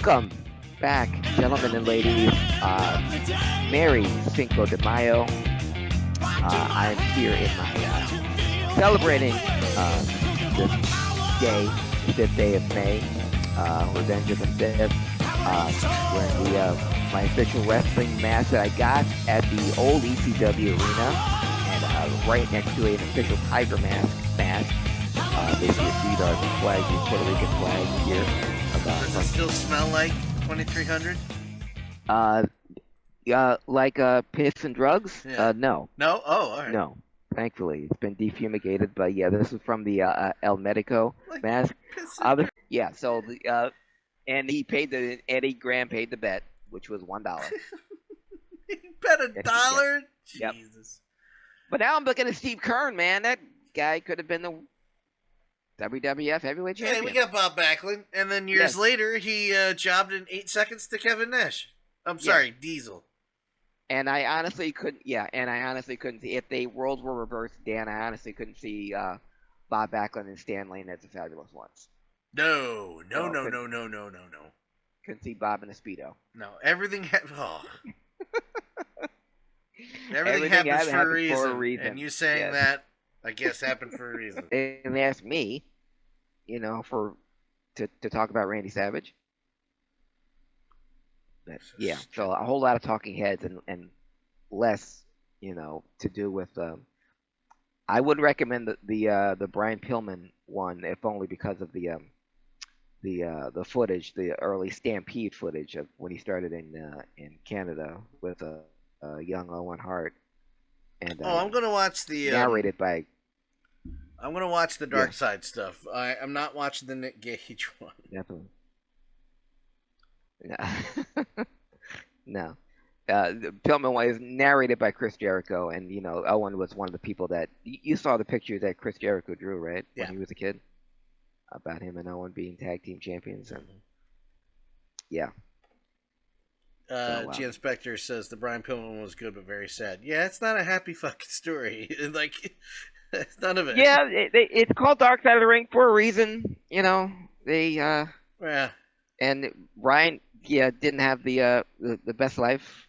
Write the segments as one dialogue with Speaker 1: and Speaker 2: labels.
Speaker 1: Welcome back, gentlemen and ladies. Merry Cinco de Mayo. I am here in my celebrating this day, the 5th day of May, Revenge of the 5th, wearing my official wrestling mask that I got at the old ECW arena, and right next to it, an official Tiger mask. Basically a speedos flag, the Puerto Rican flag here.
Speaker 2: Does it still smell like 2300?
Speaker 1: Like piss and drugs?
Speaker 2: Yeah.
Speaker 1: No.
Speaker 2: No? Oh, all right.
Speaker 1: No. Thankfully, it's been defumigated. But yeah, this is from the El Medico
Speaker 2: Like
Speaker 1: mask.
Speaker 2: piss and
Speaker 1: Yeah. So and Eddie Graham paid the bet, which was $1.
Speaker 2: You bet $1?
Speaker 1: Yep.
Speaker 2: Jesus.
Speaker 1: But now I'm looking at Steve Kern, man. That guy could have been the WWF Heavyweight Champion.
Speaker 2: Yeah, we got Bob Backlund, and then years later, he jobbed in 8 seconds to Kevin Nash. I'm sorry, Diesel.
Speaker 1: And I honestly couldn't. Yeah, and I honestly couldn't see if the roles were reversed. Dan, I honestly couldn't see Bob Backlund and Stan Lane as the Fabulous Ones.
Speaker 2: No.
Speaker 1: Couldn't see Bob in a speedo.
Speaker 2: No, everything everything happens for a reason. And you saying that, I guess, happened for a reason.
Speaker 1: And they asked me, to talk about Randy Savage. But, yeah, so a whole lot of talking heads and less, to do with. I would recommend the Brian Pillman one, if only because of the footage, the early Stampede footage of when he started in Canada with young Owen Hart. And
Speaker 2: I'm gonna watch the
Speaker 1: narrated by.
Speaker 2: I'm gonna watch the Dark Side stuff. I'm not watching the Nick Gage one.
Speaker 1: Definitely. No. Pillman was narrated by Chris Jericho, and Owen was one of the people that you saw the pictures that Chris Jericho drew, right?
Speaker 2: Yeah.
Speaker 1: When he was a kid, about him and Owen being tag team champions, and yeah.
Speaker 2: Jan Spector says the Brian Pillman one was good but very sad. Yeah, it's not a happy fucking story. Like, none of it.
Speaker 1: Yeah, it's called Dark Side of the Ring for a reason. They
Speaker 2: Yeah.
Speaker 1: And Ryan, didn't have the best life.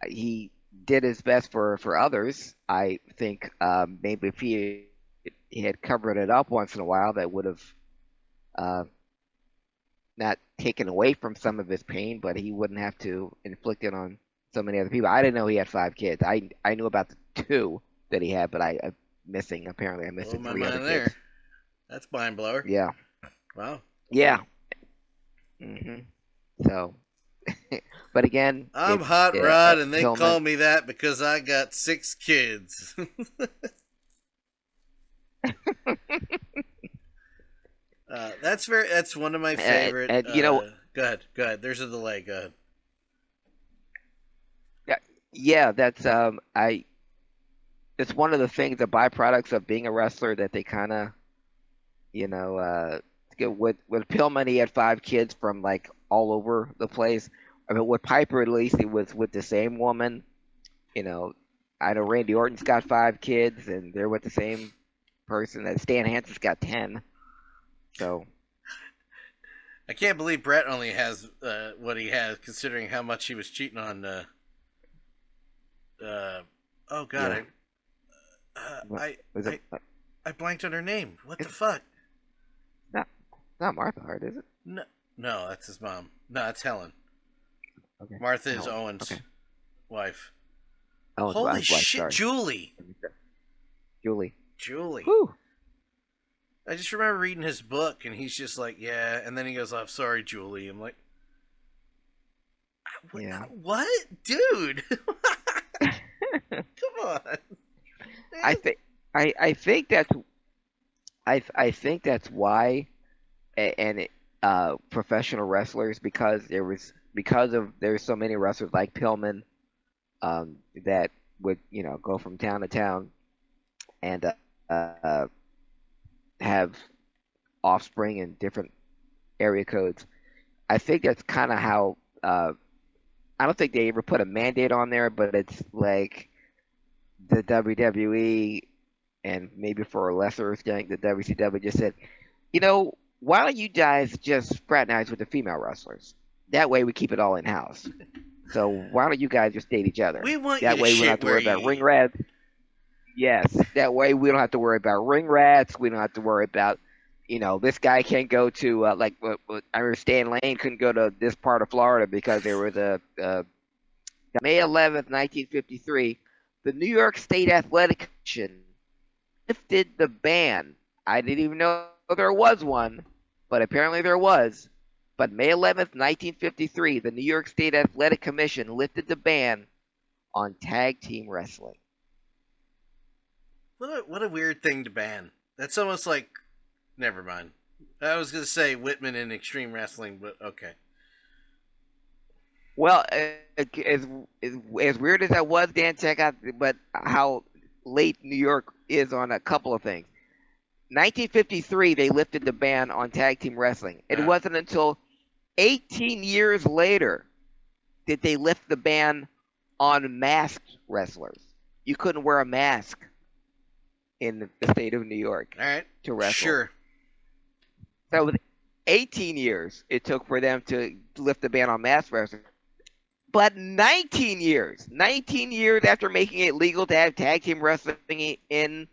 Speaker 1: He did his best for others. I think maybe if he had covered it up once in a while, that would have not taken away from some of his pain, but he wouldn't have to inflict it on so many other people. I didn't know he had 5 kids. I knew about the 2 that he had, but I'm missing 3 other kids.
Speaker 2: That's mind blower.
Speaker 1: Yeah.
Speaker 2: Wow.
Speaker 1: Yeah. So, but again,
Speaker 2: I'm Hot Rod, and they call me that because I got 6 kids. That's one of my favorite. Go ahead. There's a delay. Go ahead.
Speaker 1: Yeah, that's it's one of the things, the byproducts of being a wrestler, that they kind of, with Pillman, he had 5 kids from like all over the place. I mean, with Piper, at least, he was with the same woman. I know Randy Orton's got 5 kids, and they're with the same person. And Stan Hansen's got 10. So
Speaker 2: I can't believe Brett only has what he has, considering how much he was cheating on. Oh God,
Speaker 1: yeah.
Speaker 2: I blanked on her name. What the fuck?
Speaker 1: Not Martha Hart, is it?
Speaker 2: No, that's his mom. No, that's Helen.
Speaker 1: Okay.
Speaker 2: Martha is Owen's wife.
Speaker 1: Owen's
Speaker 2: Holy
Speaker 1: wife,
Speaker 2: shit,
Speaker 1: sorry.
Speaker 2: Julie.
Speaker 1: Whew.
Speaker 2: I just remember reading his book, and he's just like, yeah, and then he goes, "I'm sorry, Julie." I'm like, what, dude? Come on.
Speaker 1: I think that's why, and professional wrestlers, because there's so many wrestlers like Pillman that would go from town to town and have offspring in different area codes. I think that's kind of how. I don't think they ever put a mandate on there, but it's like the WWE, and maybe for a lesser extent the WCW, just said, why don't you guys just fraternize with the female wrestlers? That way we keep it all in house. So why don't you guys just date each other?
Speaker 2: We want you
Speaker 1: That
Speaker 2: to
Speaker 1: way we don't
Speaker 2: shit
Speaker 1: have to
Speaker 2: where
Speaker 1: worry
Speaker 2: you
Speaker 1: about ring
Speaker 2: eat.
Speaker 1: rats. Yes, that way we don't have to worry about ring rats. We don't have to worry about, this guy can't go to I remember Stan Lane couldn't go to this part of Florida because there was a May 11th, 1953, the New York State Athletic Commission lifted the ban. I didn't even know there was one, but apparently there was. But May 11th, 1953, the New York State Athletic Commission lifted the ban on tag team wrestling.
Speaker 2: What a weird thing to ban. That's almost like. Never mind. I was gonna say Whitman in Extreme Wrestling, but okay.
Speaker 1: Well, as weird as that was, Dan, check out but how late New York is on a couple of things. 1953, they lifted the ban on tag team wrestling. It wasn't until 18 years later did they lift the ban on masked wrestlers. You couldn't wear a mask in the state of New York
Speaker 2: All right.
Speaker 1: to wrestle.
Speaker 2: Sure.
Speaker 1: So it was 18 years it took for them to lift the ban on masked wrestling. But 19 years after making it legal to have tag team wrestling in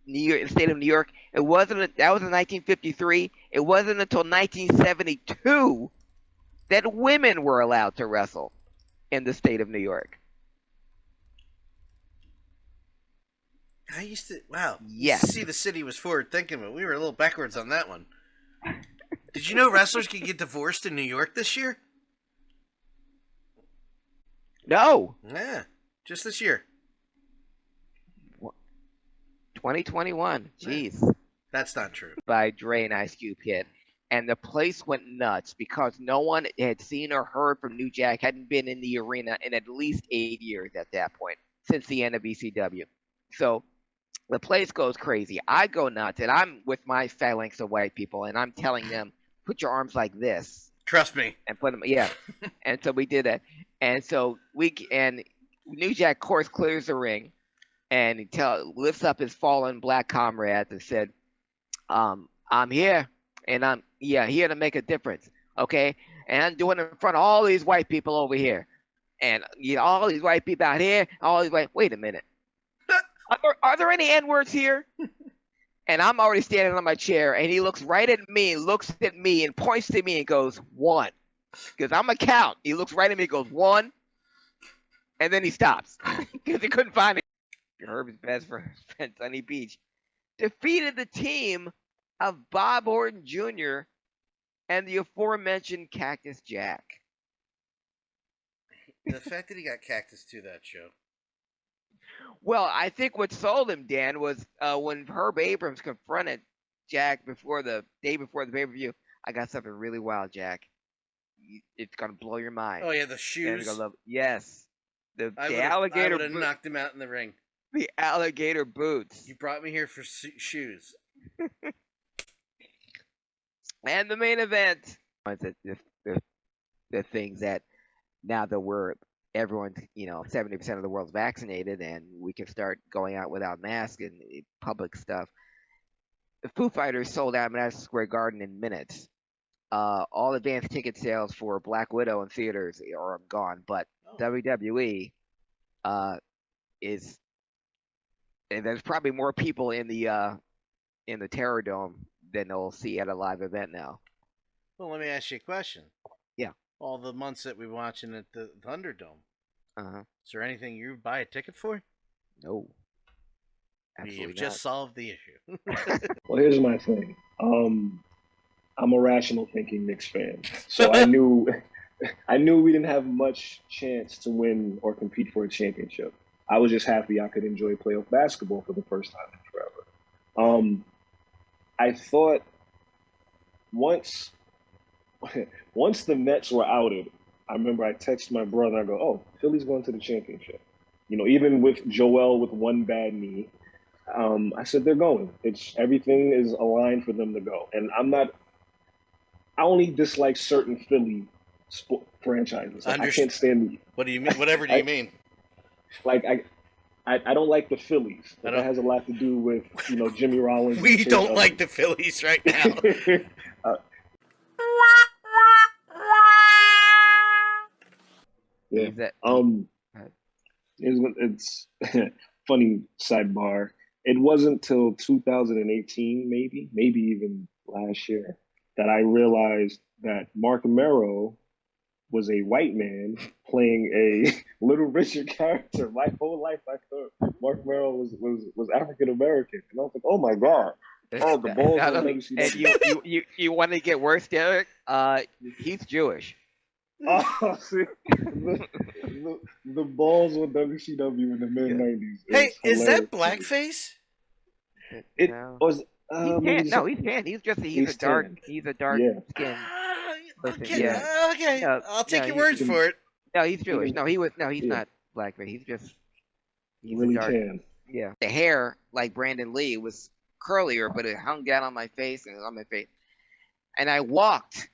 Speaker 1: New York, the state of New York, that was in 1953. It wasn't until 1972 that women were allowed to wrestle in the state of New York.
Speaker 2: I used to
Speaker 1: Yes.
Speaker 2: see the city was forward thinking, but we were a little backwards on that one. Did you know wrestlers could get divorced in New York this year?
Speaker 1: No.
Speaker 2: Yeah, just this year.
Speaker 1: 2021. Jeez.
Speaker 2: That's not true.
Speaker 1: By Dre and Ice Cube hit. And the place went nuts because no one had seen or heard from New Jack, hadn't been in the arena in at least 8 years at that point, since the end of BCW. So the place goes crazy. I go nuts, and I'm with my phalanx of white people, and I'm telling them, put your arms like this.
Speaker 2: Trust me.
Speaker 1: And put them, yeah. And so we did that. And so New Jack, of course, clears the ring and he lifts up his fallen black comrades and said, I'm here, and I'm here to make a difference, okay? And I'm doing it in front of all these white people over here, and all these white people out here, all these white. Wait a minute, are there any N-words here? And I'm already standing on my chair, and he looks right at me, and points to me and goes, 1. Because I'm a count. He looks right at me and goes, 1. And then he stops because he couldn't find it. Herb's best friend, Sunny Beach, defeated the team of Bob Orton Jr. and the aforementioned Cactus Jack.
Speaker 2: The fact that he got Cactus to that show.
Speaker 1: Well, I think what sold him, Dan, was when Herb Abrams confronted Jack the day before the pay-per-view. I got something really wild, Jack. It's going to blow your mind.
Speaker 2: Oh, yeah, the shoes.
Speaker 1: Yes. The alligator
Speaker 2: I would have knocked him out in the ring.
Speaker 1: The alligator boots.
Speaker 2: You brought me here for shoes.
Speaker 1: And the main event. The things that now that everyone's, 70% of the world's vaccinated and we can start going out without masks and public stuff. The Foo Fighters sold out Madison Square Garden in minutes. All advanced ticket sales for Black Widow in theaters are gone, but WWE is. And there's probably more people in the Terror Dome than they'll see at a live event now.
Speaker 2: Well, let me ask you a question.
Speaker 1: Yeah.
Speaker 2: All the months that we're watching at the Thunderdome.
Speaker 1: Uh-huh.
Speaker 2: Is there anything you buy a ticket for?
Speaker 1: No. Absolutely
Speaker 2: You've just solved the issue.
Speaker 3: Well, here's my thing. I'm a rational thinking Knicks fan, so I knew we didn't have much chance to win or compete for a championship. I was just happy I could enjoy playoff basketball for the first time in forever. I thought once the Nets were outed, I remember I texted my brother. I go, "Oh, Philly's going to the championship." Even with Joel with one bad knee, I said they're going. Everything is aligned for them to go. And I only dislike certain Philly franchises. I can't stand.
Speaker 2: What do you mean? Whatever do you mean?
Speaker 3: I don't like the Phillies.
Speaker 2: I
Speaker 3: But that
Speaker 2: don't.
Speaker 3: has a lot to do with Jimmy Rollins.
Speaker 2: We
Speaker 3: and Chase
Speaker 2: don't like
Speaker 3: Utley.
Speaker 2: the Phillies right now.
Speaker 3: uh, yeah.
Speaker 1: He's that.
Speaker 3: It's funny sidebar. It wasn't till 2018, maybe even last year, that I realized that Mark Mero was a white man playing a Little Richard character. My whole life, I thought Mark Mero was African American, and I was like, oh my god. Oh, the balls on WCW.
Speaker 1: And you want to get worse, Derek? He's Jewish.
Speaker 3: Oh, see, the balls on WCW in the mid '90s.
Speaker 2: Hey, is that
Speaker 3: hilarious.
Speaker 2: blackface?
Speaker 3: It
Speaker 1: No.
Speaker 3: was.
Speaker 1: He's tan. He's a dark.
Speaker 3: tan.
Speaker 1: He's a dark
Speaker 3: Yeah.
Speaker 1: skin.
Speaker 2: Okay,
Speaker 1: Yeah.
Speaker 2: okay.
Speaker 1: No,
Speaker 2: I'll take
Speaker 1: no,
Speaker 2: your words for it.
Speaker 1: No, he's Jewish. No, he's
Speaker 3: Yeah.
Speaker 1: not blackface. He's
Speaker 3: Really
Speaker 1: a dark.
Speaker 3: tan.
Speaker 1: Yeah. The hair, like Brandon Lee, was curlier, but it hung down on my face and on my face. And I walked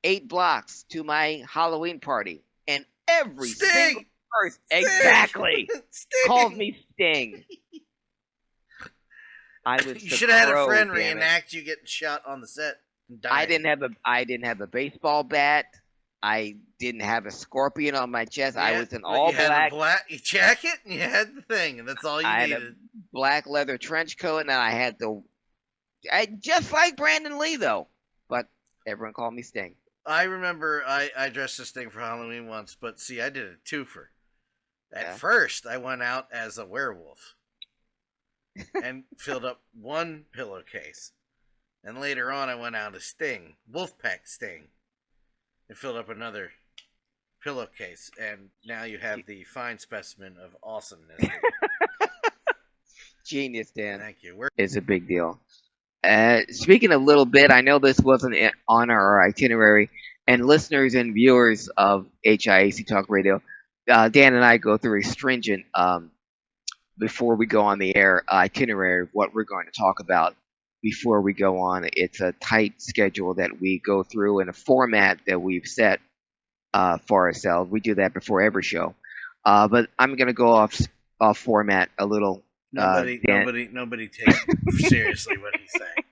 Speaker 1: 8 blocks to my Halloween party, and every
Speaker 2: Sting!
Speaker 1: single person
Speaker 2: Sting!
Speaker 1: exactly
Speaker 2: Sting!
Speaker 1: called me Sting. I was.
Speaker 2: You
Speaker 1: the
Speaker 2: should have had a
Speaker 1: Crow,
Speaker 2: friend
Speaker 1: damn it.
Speaker 2: reenact you getting shot on the set and dying.
Speaker 1: I didn't have a baseball bat. I didn't have a scorpion on my chest. I was in
Speaker 2: but
Speaker 1: all
Speaker 2: you had
Speaker 1: black.
Speaker 2: a black jacket and you had the thing, and that's all you
Speaker 1: I had
Speaker 2: needed.
Speaker 1: a black leather trench coat, and I had just like Brandon Lee though. But everyone called me Sting.
Speaker 2: I remember I dressed this thing for Halloween once, but see, I did a twofer. At first, I went out as a werewolf and filled up one pillowcase. And later on, I went out as Sting, Wolfpack Sting, and filled up another pillowcase. And now you have the fine specimen of awesomeness.
Speaker 1: Genius, Dan.
Speaker 2: Thank you.
Speaker 1: It's a big deal. Speaking a little bit, I know this wasn't on our itinerary, and listeners and viewers of HIAC Talk Radio, Dan and I go through a stringent, before we go on the air, itinerary of what we're going to talk about before we go on. It's a tight schedule that we go through in a format that we've set for ourselves. We do that before every show. But I'm going to go off format a little.
Speaker 2: Nobody takes seriously what he's saying.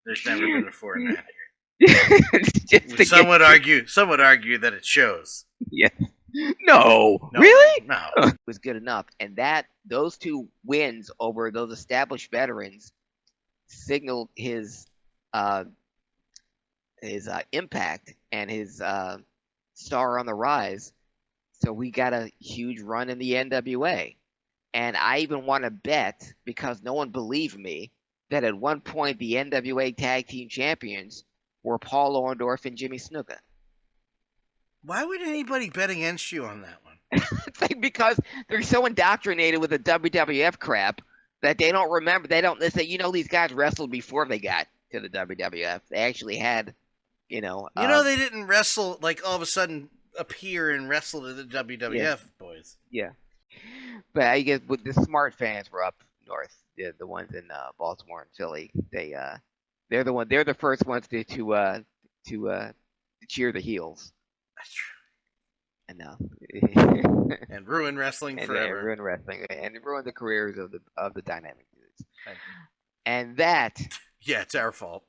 Speaker 2: There's never been a format here. Some would argue that it shows.
Speaker 1: Yeah. No, really?
Speaker 2: No.
Speaker 1: It was good enough, and those 2 wins over those established veterans signaled his impact and his star on the rise. So we got a huge run in the NWA. And I even want to bet, because no one believed me, that at one point the NWA Tag Team Champions were Paul Orndorff and Jimmy Snuka.
Speaker 2: Why would anybody bet against you on that one?
Speaker 1: Because they're so indoctrinated with the WWF crap that they don't remember. They say, these guys wrestled before they got to the WWF. They actually had,
Speaker 2: they didn't wrestle, like, all of a sudden appear and wrestle to the WWF, boys.
Speaker 1: Yeah. But I guess the smart fans were up north, the ones in Baltimore and Philly. They're the first ones to cheer the heels.
Speaker 2: That's true.
Speaker 1: And
Speaker 2: and ruin wrestling forever.
Speaker 1: And ruin wrestling and ruin the careers of the dynamic dudes. And that.
Speaker 2: Yeah, it's our fault.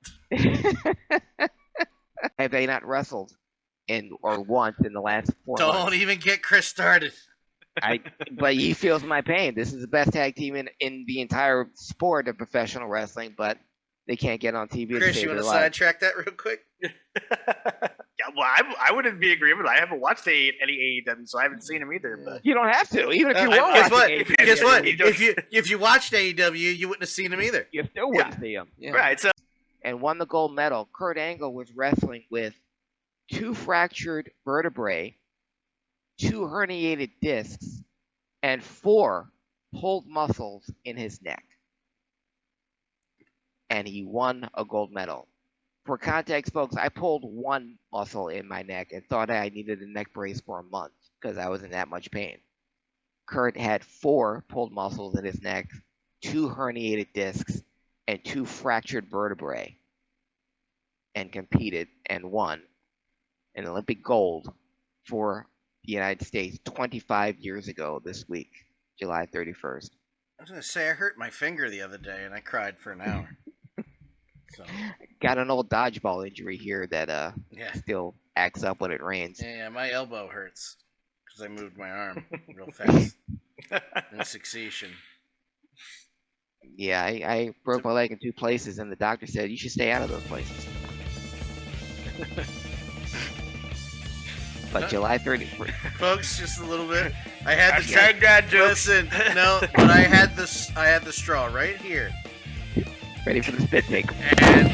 Speaker 1: Have they not wrestled once in the last 4 months?
Speaker 2: Don't even get Chris started.
Speaker 1: But he feels my pain. This is the best tag team in the entire sport of professional wrestling, but they can't get on TV.
Speaker 2: Chris, you want to sidetrack that real quick?
Speaker 4: Yeah, well, I wouldn't be agreeable. I haven't watched any AEW, so I haven't seen them either. But
Speaker 1: you don't have to, even if you were
Speaker 2: watching. Guess what? If you watched AEW, you wouldn't have seen them either.
Speaker 1: You still wouldn't see them. Yeah.
Speaker 4: Right. So
Speaker 1: and won the gold medal. Kurt Angle was wrestling with 2 fractured vertebrae, 2 herniated discs, and 4 pulled muscles in his neck. And he won a gold medal. For context, folks, I pulled 1 muscle in my neck and thought I needed a neck brace for a month because I was in that much pain. Kurt had 4 pulled muscles in his neck, 2 herniated discs, and 2 fractured vertebrae, and competed and won an Olympic gold for the United States 25 years ago this week, July 31st.
Speaker 2: I was gonna say I hurt my finger the other day and I cried for an hour. So
Speaker 1: Got an old dodgeball injury here that
Speaker 2: yeah,
Speaker 1: still acts up when it rains.
Speaker 2: yeah, my elbow hurts because I moved my arm real fast in succession.
Speaker 1: Yeah, I broke my leg in 2 places, and the doctor said you should stay out of those places. But July 31st.
Speaker 2: Folks, just a little bit. I had the
Speaker 4: Hashtag dad jokes.
Speaker 2: Listen, no, but I had the straw right here,
Speaker 1: Ready for the spit take.
Speaker 2: and